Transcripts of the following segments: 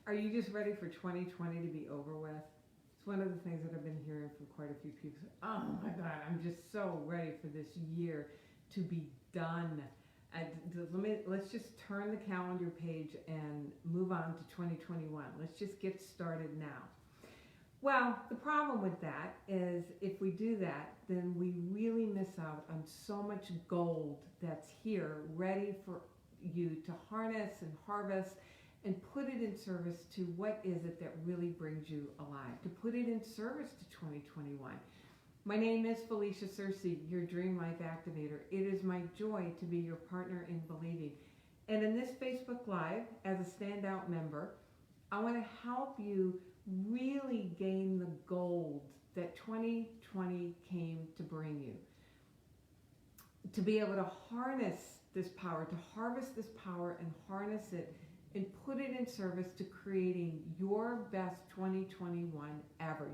Are you just ready for 2020 to be over with? It's one of the things that I've been hearing from quite a few people. Oh my God, I'm just so ready for this year to be done. And let's just turn the calendar page and move on to 2021. Let's just get started now. Well, the problem with that is if we do that, then we really miss out on so much gold that's here, ready for you to harness and harvest and put it in service to what is it that really brings you alive, to put it in service to 2021. My name is Felicia Searcy, your Dream Life Activator. It is my joy to be your partner in believing. And in this Facebook Live, as a standout member, I want to help you really gain the gold that 2020 came to bring you. To be able to harness this power, to harvest this power and harness it and put it in service to creating your best 2021 ever.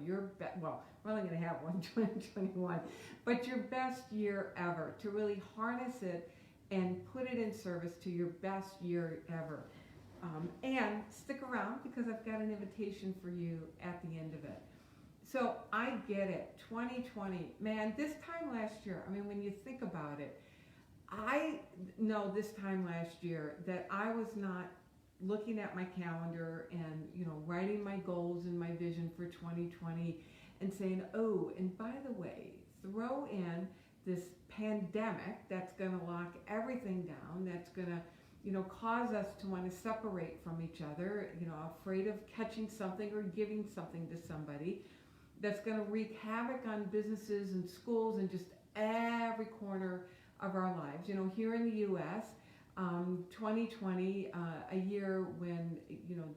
Well, we're only going to have one 2021, but your best year ever. To really harness it and put it in service to your best year ever. And stick around because I've got an invitation for you at the end of it. So I get it, 2020, man, this time last year, I mean, when you think about it, I know this time last year that I was not looking at my calendar and, writing my goals and my vision for 2020 and saying, oh, and by the way, throw in this pandemic that's going to lock everything down, that's going to cause us to want to separate from each other, afraid of catching something or giving something to somebody, that's going to wreak havoc on businesses and schools and just every corner of our lives. Here in the U.S., 2020, a year when,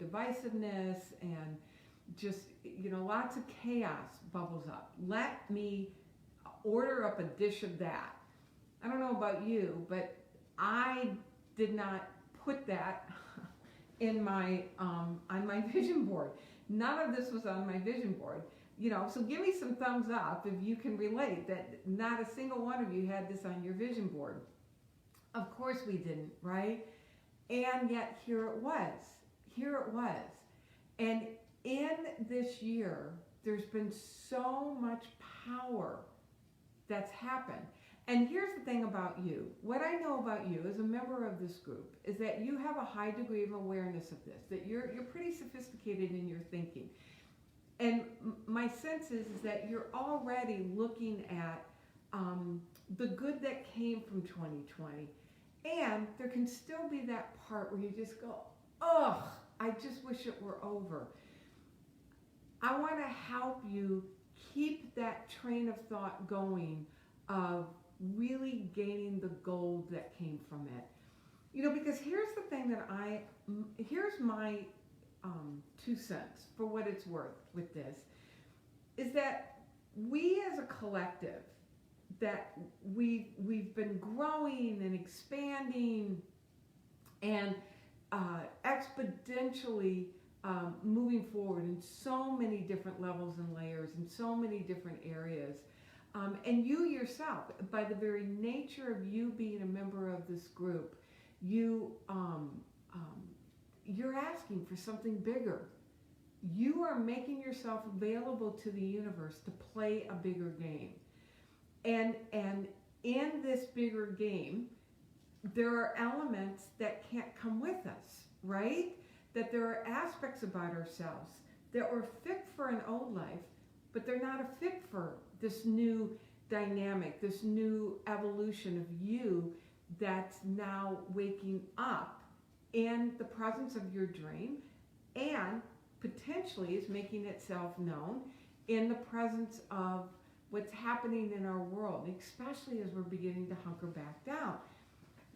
divisiveness and just, lots of chaos bubbles up. Let me order up a dish of that. I don't know about you, but I did not put that in my on my vision board. None of this was on my vision board. So give me some thumbs up if you can relate that not a single one of you had this on your vision board. Of course we didn't, right? And yet here it was. Here it was. And in this year, there's been so much power that's happened. And here's the thing about you. What I know about you as a member of this group is that you have a high degree of awareness of this, that you're pretty sophisticated in your thinking. And my sense is that you're already looking at the good that came from 2020. And there can still be that part where you just go, ugh, I just wish it were over. I want to help you keep that train of thought going of really gaining the gold that came from it. Because here's the thing that here's my 2 cents for what it's worth with this, is that we as a collective, that we've been growing and expanding and exponentially moving forward in so many different levels and layers in so many different areas. And you yourself, by the very nature of you being a member of this group, you're asking for something bigger. You are making yourself available to the universe to play a bigger game. And in this bigger game, there are elements that can't come with us, right? That there are aspects about ourselves that were fit for an old life, but they're not a fit for this new dynamic, this new evolution of you that's now waking up in the presence of your dream and potentially is making itself known in the presence of what's happening in our world, especially as we're beginning to hunker back down.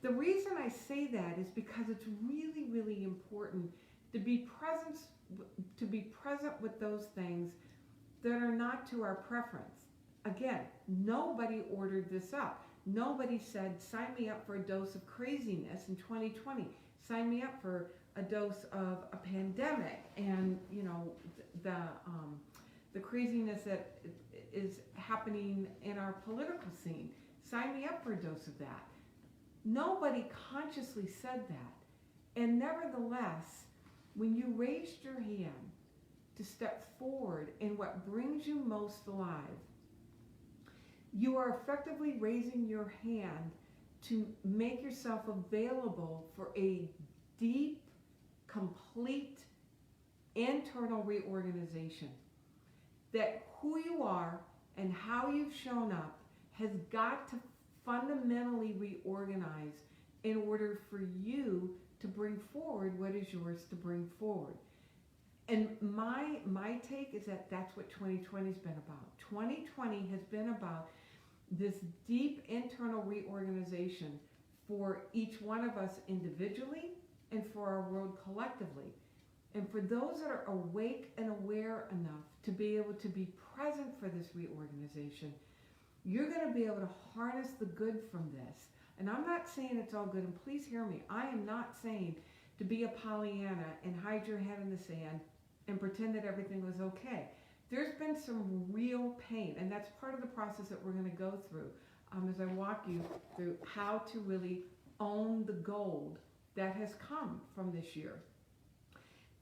The reason I say that is because it's really, really important to be present with those things that are not to our preference. Again, nobody ordered this up. Nobody said, sign me up for a dose of craziness in 2020. Sign me up for a dose of a pandemic and, the craziness that is happening in our political scene. Sign me up for a dose of that. Nobody consciously said that. And nevertheless, when you raised your hand to step forward in what brings you most alive, you are effectively raising your hand to make yourself available for a deep, complete internal reorganization. That who you are and how you've shown up has got to fundamentally reorganize in order for you to bring forward what is yours to bring forward. And my take is that that's what 2020 has been about. 2020 has been about this deep internal reorganization for each one of us individually and for our world collectively. And for those that are awake and aware enough to be able to be present for this reorganization, you're going to be able to harness the good from this. And I'm not saying it's all good, and please hear me. I am not saying to be a Pollyanna and hide your head in the sand and pretend that everything was okay. There's been some real pain, and that's part of the process that we're going to go through as I walk you through how to really own the gold that has come from this year.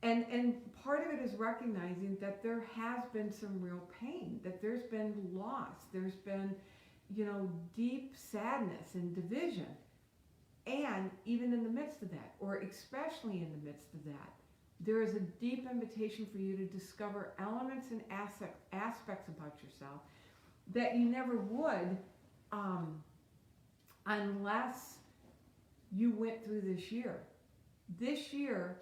And part of it is recognizing that there has been some real pain, that there's been loss, there's been, deep sadness and division. And even in the midst of that, or especially in the midst of that, there is a deep invitation for you to discover elements and aspects about yourself that you never would unless you went through this year. This year,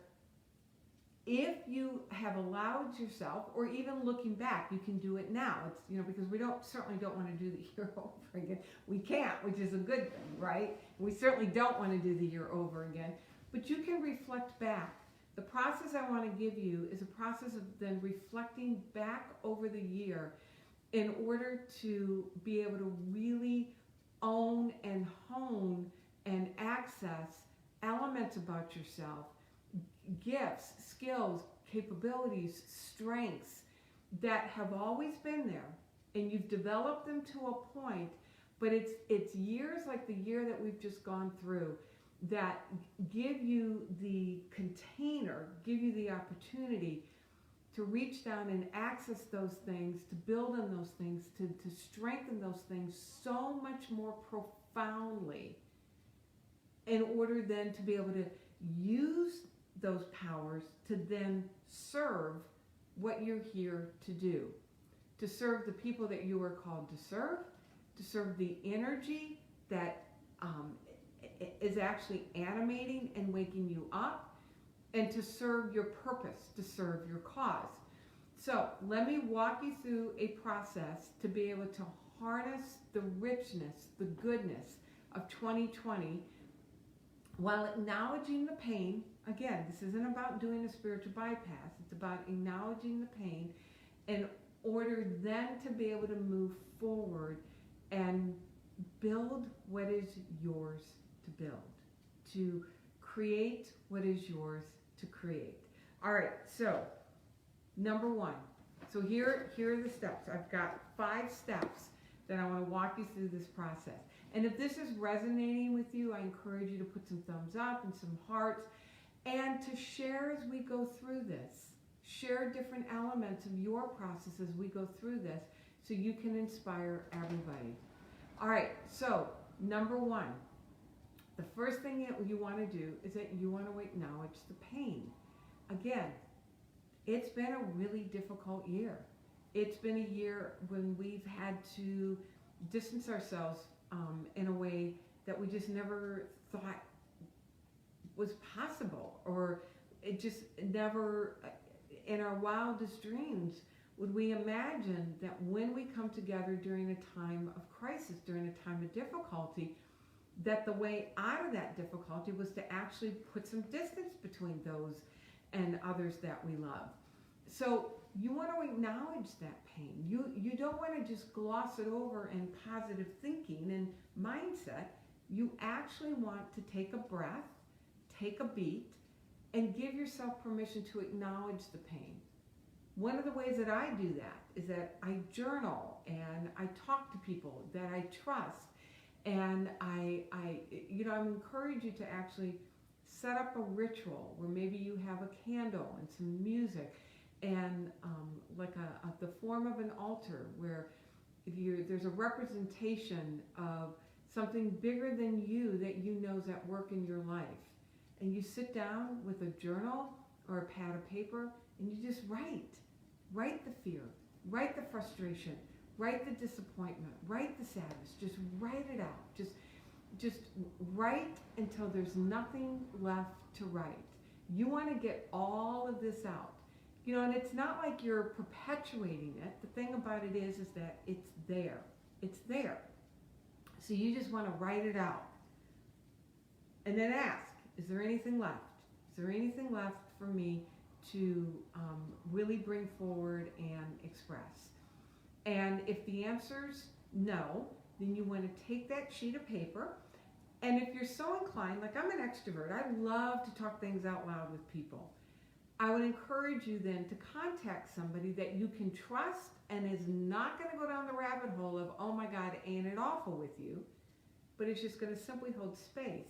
if you have allowed yourself, or even looking back, you can do it now. It's, because we certainly don't want to do the year over again. We can't, which is a good thing, right? We certainly don't want to do the year over again. But you can reflect back. The process I want to give you is a process of then reflecting back over the year in order to be able to really own and hone and access elements about yourself, gifts, skills, capabilities, strengths that have always been there, and you've developed them to a point, but it's years like the year that we've just gone through that give you the container, give you the opportunity to reach down and access those things, to build on those things, to strengthen those things so much more profoundly in order then to be able to use those powers to then serve what you're here to do, to serve the people that you are called to serve the energy that is actually animating and waking you up, and to serve your purpose, to serve your cause. So let me walk you through a process to be able to harness the richness, the goodness of 2020 while acknowledging the pain. Again, this isn't about doing a spiritual bypass. It's about acknowledging the pain in order then to be able to move forward and build what is yours to build, to create what is yours to create. All right, so number one. So here are the steps. I've got 5 steps that I want to walk you through this process. And if this is resonating with you, I encourage you to put some thumbs up and some hearts, and to share as we go through this. Share different elements of your process as we go through this so you can inspire everybody. All right, so number 1. The first thing that you want to do is that you want to acknowledge the pain. Again, it's been a really difficult year. It's been a year when we've had to distance ourselves in a way that we just never thought was possible, or it just never, in our wildest dreams, would we imagine that when we come together during a time of crisis, during a time of difficulty, that the way out of that difficulty was to actually put some distance between those and others that we love. So you want to acknowledge that pain. You don't want to just gloss it over in positive thinking and mindset. You actually want to take a breath, take a beat, and give yourself permission to acknowledge the pain. One of the ways that I do that is that I journal and I talk to people that I trust, and I encourage you to actually set up a ritual where maybe you have a candle and some music and like the form of an altar where there's a representation of something bigger than you that you know is at work in your life. And you sit down with a journal or a pad of paper and you just write. Write the fear, write the frustration, write the disappointment, write the sadness. Just write it out. Just write until there's nothing left to write. You want to get all of this out. You know, and it's not like you're perpetuating it. The thing about it is that it's there. It's there. So you just want to write it out. And then ask, is there anything left? Is there anything left for me to really bring forward and express? And if the answer's no, then you want to take that sheet of paper, and if you're so inclined, like I'm an extrovert, I love to talk things out loud with people. I would encourage you then to contact somebody that you can trust and is not going to go down the rabbit hole of, oh my God, ain't it awful with you, but it's just going to simply hold space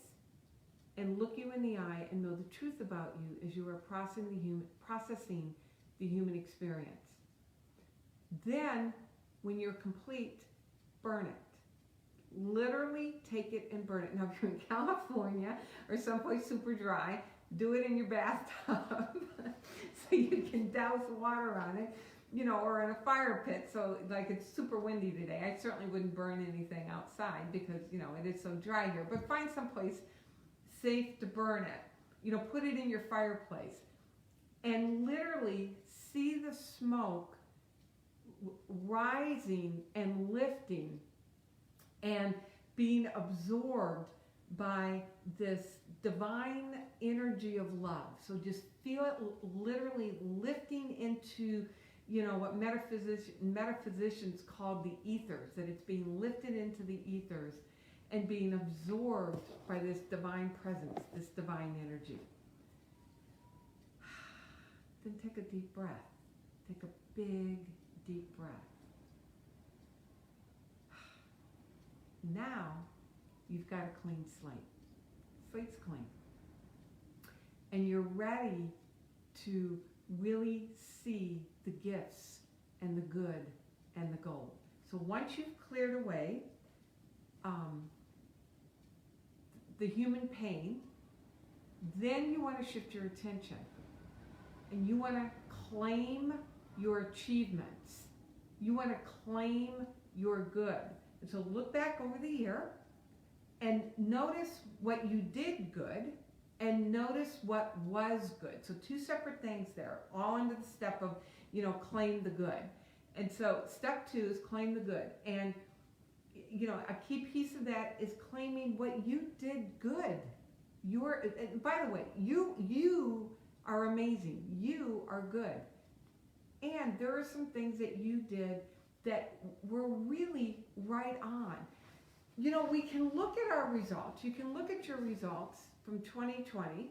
and look you in the eye and know the truth about you as you are processing the human experience. Then, when you're complete, burn it. Literally take it and burn it. Now, if you're in California or someplace super dry, do it in your bathtub so you can douse water on it, you know, or in a fire pit. So, like, it's super windy today. I certainly wouldn't burn anything outside because, you know, it is so dry here. But find someplace safe to burn it. You know, put it in your fireplace and literally see the smoke rising and lifting and being absorbed by this divine energy of love. So just feel it literally lifting into, you know, what metaphysicians call the ethers, that it's being lifted into the ethers and being absorbed by this divine presence, this divine energy. Then take a deep breath. Take a big, deep breath. Now, you've got a clean slate. Slate's clean. And you're ready to really see the gifts and the good and the gold. So once you've cleared away the human pain, then you want to shift your attention. And you want to claim your achievements. You want to claim your good. And so look back over the year and notice what you did good and notice what was good. So two separate things there, all under the step of, you know, claim the good. And so step 2 is claim the good. And, you know, a key piece of that is claiming what you did good. By the way, you are amazing. You are good. And there are some things that you did that were really right on. You know, we can look at our results. You can look at your results from 2020,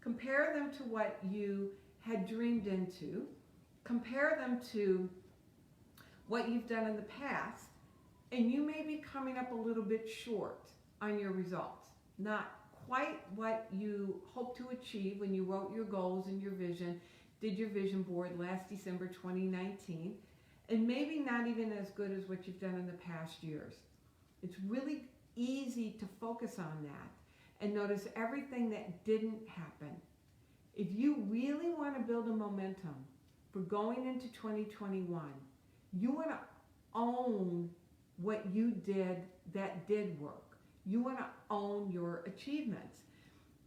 compare them to what you had dreamed into, compare them to what you've done in the past, and you may be coming up a little bit short on your results. Not quite what you hoped to achieve when you wrote your goals and your vision, did your vision board last December 2019, and maybe not even as good as what you've done in the past years. It's really easy to focus on that and notice everything that didn't happen. If you really want to build a momentum for going into 2021, you want to own what you did that did work. You want to own your achievements.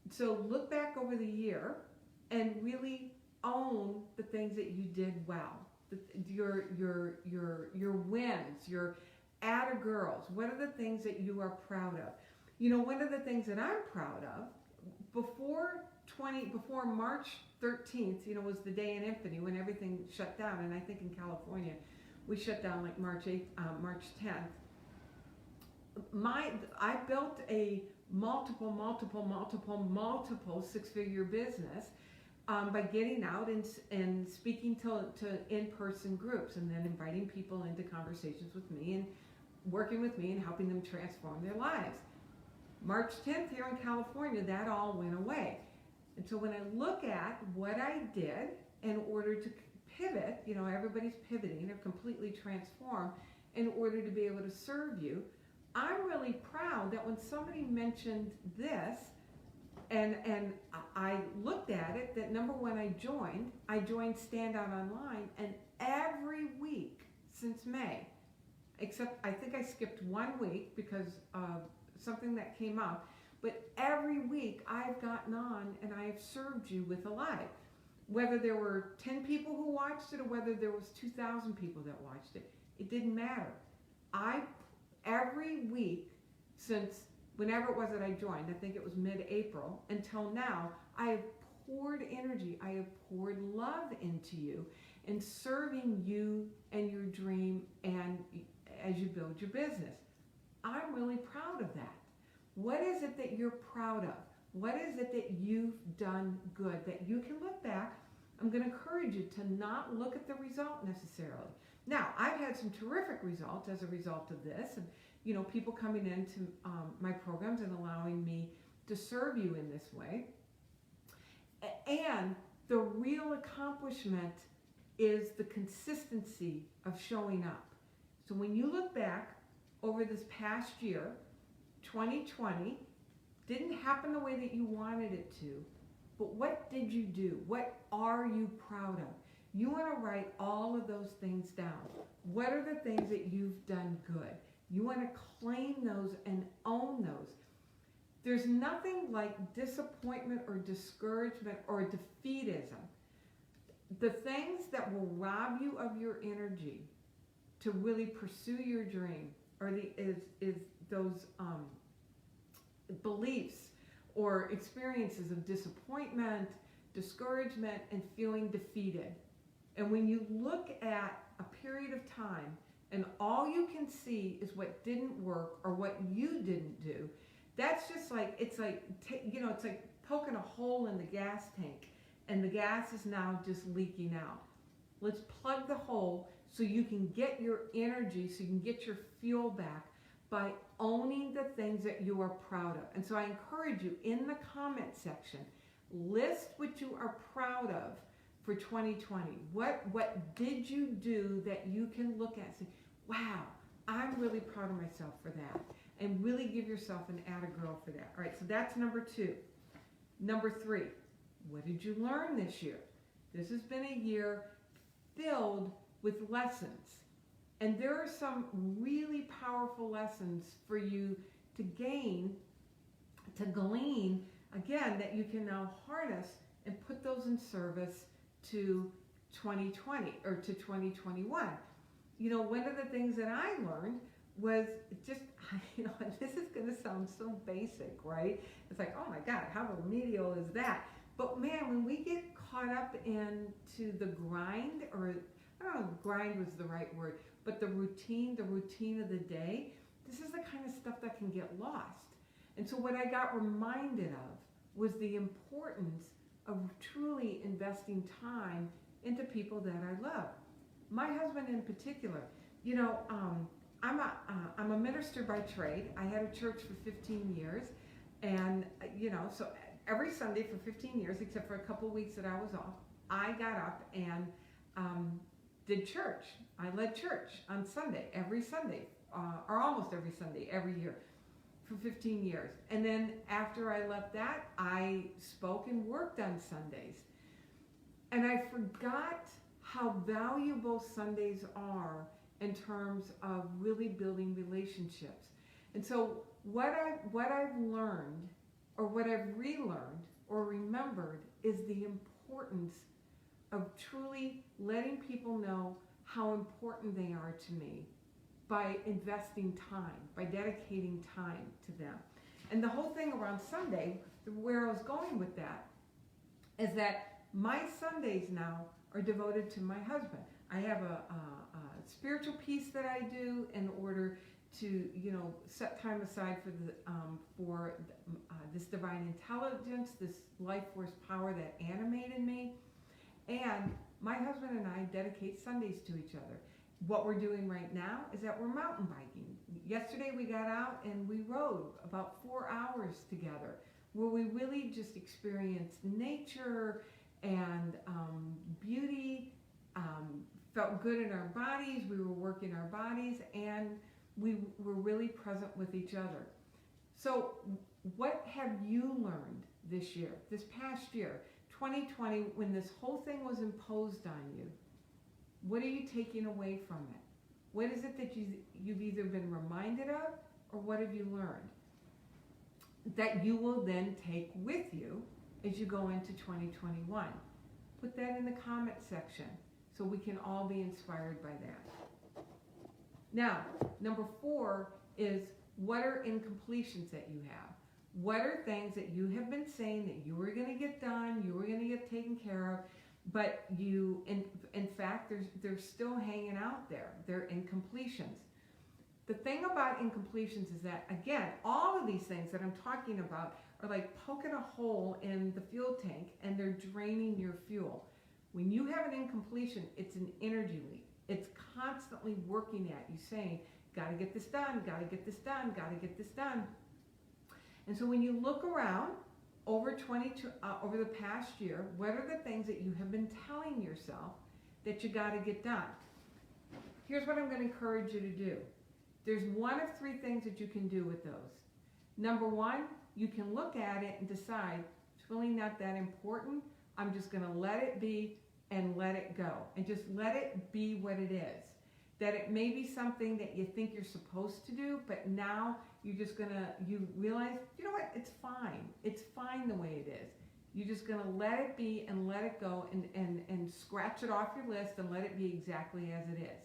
So look back over the year and really own the things that you did well. Your wins, your atta girls. What are the things that you are proud of? You know, one of the things that I'm proud of, before March 13th, you know, was the day in infamy when everything shut down. And I think in California, we shut down like March 10th. I built a multiple six-figure business by getting out and speaking to in-person groups and then inviting people into conversations with me and working with me and helping them transform their lives. March 10th here in California, that all went away. And so when I look at what I did in order to pivot, you know, everybody's pivoting or completely transform in order to be able to serve you, I'm really proud that when somebody mentioned this, and I looked at it, that number one, I joined Stand Out Online, and every week since May, except I think I skipped 1 week because of something that came up, but every week I've gotten on and I have served you with a live. Whether there were 10 people who watched it or whether there was 2,000 people that watched it, it didn't matter. Every week since whenever it was that I joined, I think it was mid-April, until now, I have poured energy, I have poured love into you in serving you and your dream and as you build your business. I'm really proud of that. What is it that you're proud of? What is it that you've done good that you can look back? I'm going to encourage you to not look at the result necessarily. Now, I've had some terrific results as a result of this, and you know, people coming into my programs and allowing me to serve you in this way. And the real accomplishment is the consistency of showing up. So when you look back over this past year, 2020, didn't happen the way that you wanted it to, but what did you do? What are you proud of? You want to write all of those things down. What are the things that you've done good? You want to claim those and own those. There's nothing like disappointment or discouragement or defeatism. The things that will rob you of your energy to really pursue your dream is those beliefs or experiences of disappointment, discouragement, and feeling defeated. And when you look at a period of time and all you can see is what didn't work or what you didn't do, that's just like, it's like poking a hole in the gas tank and the gas is now just leaking out. Let's plug the hole so you can get your energy, so you can get your fuel back by owning the things that you are proud of. And so I encourage you in the comment section, list what you are proud of for 2020. What did you do that you can look at and say, wow, I'm really proud of myself for that. And really give yourself an atta girl for that. All right, so that's number 2. Number 3, what did you learn this year? This has been a year filled with lessons. And there are some really powerful lessons for you to glean, again, that you can now harness and put those in service to 2020 or to 2021. You know, one of the things that I learned was just, you know, this is going to sound so basic, right? It's like, oh my God, how remedial is that? But man, when we get caught up into the grind, or I don't know if grind was the right word, but the routine of the day, this is the kind of stuff that can get lost. And so what I got reminded of was the importance of truly investing time into people that I love. My husband in particular, you know, I'm a minister by trade. I had a church for 15 years, and you know, so every Sunday for 15 years, except for a couple of weeks that I was off, I got up and did church. I led church on Sunday, every Sunday, or almost every Sunday, every year for 15 years. And then after I left that, I spoke and worked on Sundays. And I forgot how valuable Sundays are in terms of really building relationships. And so what I've learned, or what I've relearned or remembered, is the importance of truly letting people know how important they are to me by investing time, by dedicating time to them. And the whole thing around Sunday, where I was going with that, is that my Sundays now are devoted to my husband. I have a spiritual piece that I do in order to, you know, set time aside for this divine intelligence, this life force power that animated me. And my husband and I dedicate Sundays to each other. What we're doing right now is that we're mountain biking. yesterday we got out and we rode about 4 hours together, where we really just experienced nature and beauty, felt good in our bodies, we were working our bodies, and we were really present with each other. So what have you learned this year, this past year, 2020, when this whole thing was imposed on you? What are you taking away from it? What is it that you've either been reminded of, or what have you learned that you will then take with you as you go into 2021? Put that in the comment section so we can all be inspired by that. Now, number 4 is, what are incompletions that you have? What are things that you have been saying that you were going to get done, you were going to get taken care of, but you, in fact, they're still hanging out there. They're incompletions. The thing about incompletions is that, again, all of these things that I'm talking about are like poking a hole in the fuel tank and they're draining your fuel. When you have an incompletion, it's an energy leak. It's constantly working at you saying, got to get this done, got to get this done, got to get this done. And so when you look around over the past year, what are the things that you have been telling yourself that you got to get done? Here's what I'm going to encourage you to do. There's one of 3 things that you can do with those. Number 1, you can look at it and decide, it's really not that important. I'm just going to let it be and let it go. And just let it be what it is. That it may be something that you think you're supposed to do, but now you realize, you know what, it's fine. It's fine the way it is. You're just going to let it be and let it go and scratch it off your list and let it be exactly as it is.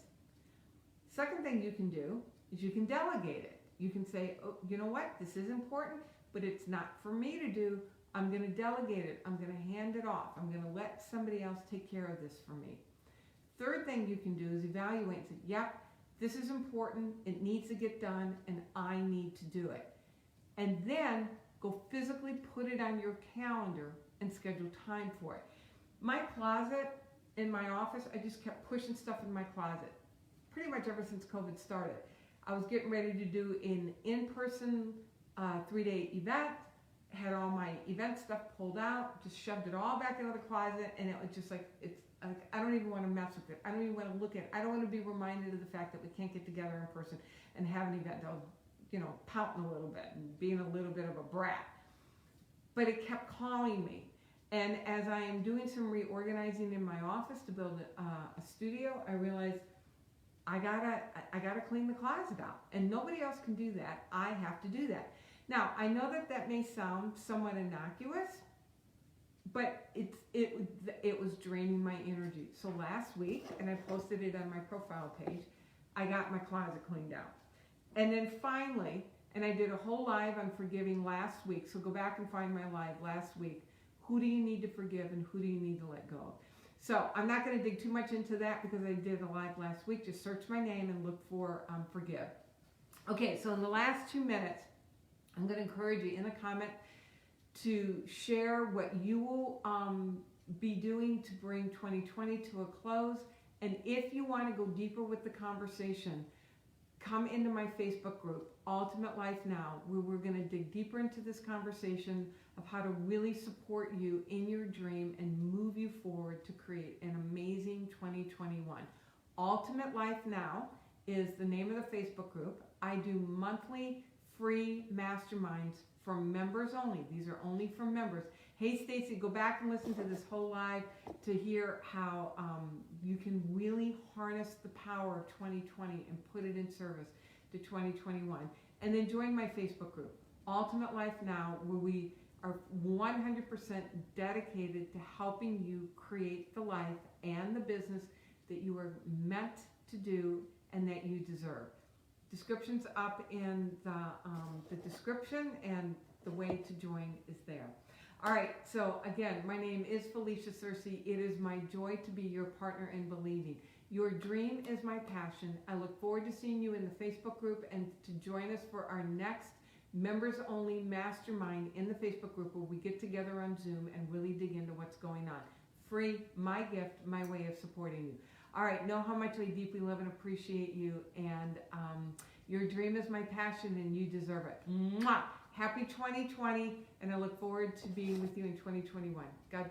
Second thing you can do is you can delegate it. You can say, oh, you know what, this is important, but it's not for me to do. I'm going to delegate it. I'm going to hand it off. I'm going to let somebody else take care of this for me. Third thing you can do is evaluate and say, yep, this is important, it needs to get done, and I need to do it. And then go physically put it on your calendar and schedule time for it. My closet in my office, I just kept pushing stuff in my closet pretty much ever since COVID started. I was getting ready to do an in-person 3-day event, had all my event stuff pulled out, just shoved it all back into the closet, and it was just like, I don't even want to mess with it. I don't even want to look at it. I don't want to be reminded of the fact that we can't get together in person and have an event. I was, pouting a little bit and being a little bit of a brat. But it kept calling me. And as I am doing some reorganizing in my office to build a studio, I realized I gotta clean the closet out. And nobody else can do that. I have to do that. Now, I know that may sound somewhat innocuous, but it was draining my energy. So last week, and I posted it on my profile page, I got my closet cleaned out. And then finally, and I did a whole live on forgiving last week, so go back and find my live last week. Who do you need to forgive and who do you need to let go of? So I'm not going to dig too much into that because I did a live last week. Just search my name and look for forgive. Okay, so in the last 2 minutes, I'm going to encourage you in a comment to share what you will be doing to bring 2020 to a close. And if you want to go deeper with the conversation, come into my Facebook group, Ultimate Life Now, where we're going to dig deeper into this conversation of how to really support you in your dream and move you forward to create an amazing 2021. Ultimate Life Now is the name of the Facebook group. I do monthly free masterminds for members only. These are only for members. Hey, Stacy, go back and listen to this whole live to hear how you can really harness the power of 2020 and put it in service to 2021. And then join my Facebook group, Ultimate Life Now, where we are 100% dedicated to helping you create the life and the business that you are meant to do and that you deserve. Description's up in the description, and the way to join is there. All right, so again, my name is Felicia Searcy. It is my joy to be your partner in believing. Your dream is my passion. I look forward to seeing you in the Facebook group and to join us for our next members-only mastermind in the Facebook group where we get together on Zoom and really dig into what's going on. Free, my gift, my way of supporting you. All right, know how much I deeply love and appreciate you, and Your dream is my passion and you deserve it. Mwah! Happy 2020, and I look forward to being with you in 2021. God